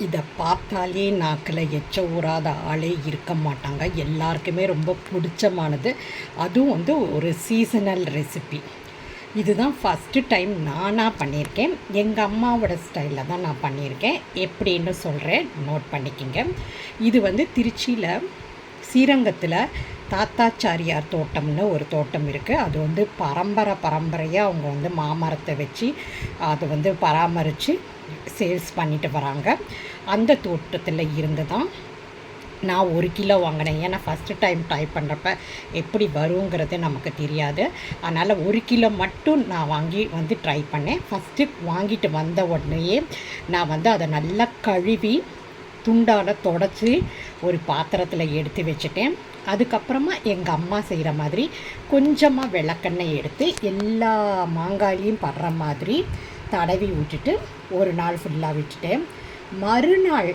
இதை பார்த்தாலே நாக்கில் எச்ச ஊறாத ஆளே இருக்க மாட்டாங்க. எல்லாருக்குமே ரொம்ப பிடிச்சமானது. அதுவும் வந்து ஒரு சீசனல் ரெசிபி. இதுதான் ஃபஸ்ட்டு டைம் நானாக பண்ணியிருக்கேன். எங்கள் அம்மாவோட ஸ்டைலில் தான் நான் பண்ணியிருக்கேன். எப்படின்னு சொல்கிறேன், நோட் பண்ணிக்கிங்க. இது வந்து திருச்சியில் ஸ்ரீரங்கத்தில் தாத்தாச்சாரியார் தோட்டம்னு ஒரு தோட்டம் இருக்குது. அது வந்து பரம்பரையாக அவங்க வந்து மாமரத்தை வச்சு அதை வந்து பராமரித்து சேல்ஸ் பண்ணிட்டு வராங்க. அந்த தோட்டத்தில் இருந்து தான் நான் 1 கிலோ வாங்கினேன். ஏன்னா ஃபஸ்ட்டு டைம் ட்ரை பண்ணுறப்ப எப்படி வருங்கிறது நமக்கு தெரியாது. அதனால் 1 கிலோ மட்டும் நான் வாங்கி வந்து ட்ரை பண்ணேன். ஃபஸ்ட்டு வாங்கிட்டு வந்த உடனேயே நான் வந்து அதை நல்லா கழுவி துண்டால் தொடச்சி ஒரு பாத்திரத்தில் எடுத்து வச்சுட்டேன். அதுக்கப்புறமா எங்கள் அம்மா செய்கிற மாதிரி கொஞ்சமாக விளக்கெண்ணெய் எடுத்து எல்லா மாங்காயிலையும் படுற மாதிரி தடவி விட்டுட்டு ஒரு நாள் ஃபுல்லாக விட்டுட்டேன். மறுநாள்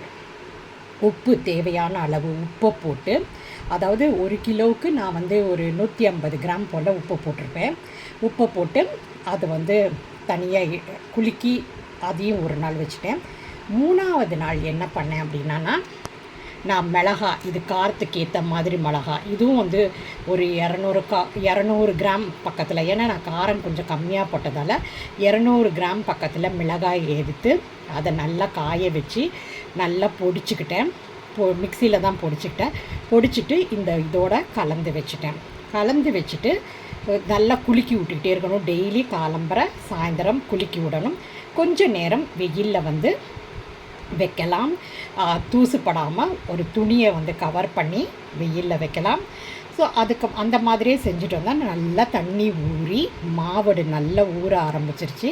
உப்பு தேவையான அளவு உப்பை போட்டு, அதாவது 1 கிலோவுக்கு நான் வந்து ஒரு 150 கிராம் போல் உப்பு போட்டிருப்பேன். உப்பை போட்டு அதை வந்து தனியாக குலுக்கி அதையும் ஒரு நாள் வச்சுட்டேன். 3ஆவது நாள் என்ன பண்ணேன் அப்படின்னா, நான் மிளகா, இது காரத்துக்கு ஏற்ற மாதிரி மிளகா, இதுவும் வந்து ஒரு 200 கிராம் பக்கத்தில், ஏன்னா நான் காரம் கொஞ்சம் கம்மியாக போட்டதால் 200 கிராம் பக்கத்தில் மிளகாய் எடுத்து அதை நல்லா காய வச்சு நல்லா பொடிச்சுக்கிட்டேன். மிக்சியில் தான் பொடிச்சிட்டு இதோட கலந்து வச்சுட்டு நல்லா குலுக்கி விட்டுக்கிட்டே இருக்கணும். டெய்லி காலம்பரை சாயந்தரம் குலுக்கி விடணும். கொஞ்சம் நேரம் வெயிலில் வந்து வைக்கலாம். தூசுப்படாமல் ஒரு துணியை வந்து கவர் பண்ணி வெயிலில் வைக்கலாம். ஸோ அதுக்கு அந்த மாதிரியே செஞ்சுட்டு வந்தால் நல்லா தண்ணி ஊறி மாவடு நல்லா ஊற ஆரம்பிச்சிருச்சு.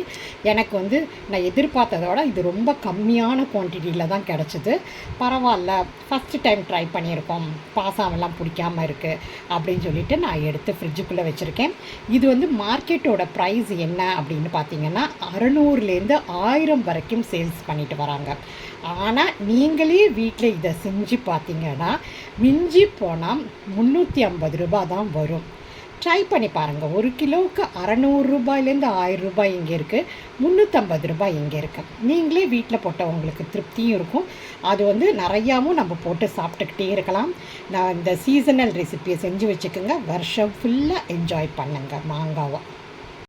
எனக்கு வந்து நான் எதிர்பார்த்ததோட இது ரொம்ப கம்மியான குவான்டிட்டியில் தான் கிடச்சிது. பரவாயில்ல, ஃபஸ்ட்டு டைம் ட்ரை பண்ணியிருக்கோம், பாசாவெல்லாம் பிடிக்காமல் இருக்குது அப்படின்னு சொல்லிவிட்டு நான் எடுத்து ஃப்ரிட்ஜுக்குள்ளே வச்சுருக்கேன். இது வந்து மார்க்கெட்டோட ப்ரைஸ் என்ன அப்படின்னு பார்த்தீங்கன்னா 600லேருந்து 1000 வரைக்கும் சேல்ஸ் பண்ணிட்டு வராங்க. ஆனால் நீங்களே வீட்டில் இதை செஞ்சு பார்த்தீங்கன்னா மிஞ்சி போனால் 350 ரூபா தான் வரும். ட்ரை பண்ணி பாருங்கள். 1 கிலோவுக்கு 600 ரூபாயிலேருந்து 1000 ரூபாய் இங்கே இருக்குது, 350 ரூபாய் இங்கே இருக்குது. நீங்களே வீட்டில் போட்ட உங்களுக்கு திருப்தியும் இருக்கும். அது வந்து நிறையாவும் நம்ம போட்டு சாப்பிட்டுக்கிட்டே இருக்கலாம். நான் இந்த சீசனல் ரெசிப்பியை செஞ்சு வச்சுக்கோங்க. வருஷம் ஃபுல்லாக என்ஜாய் பண்ணுங்கள் மாங்காவை.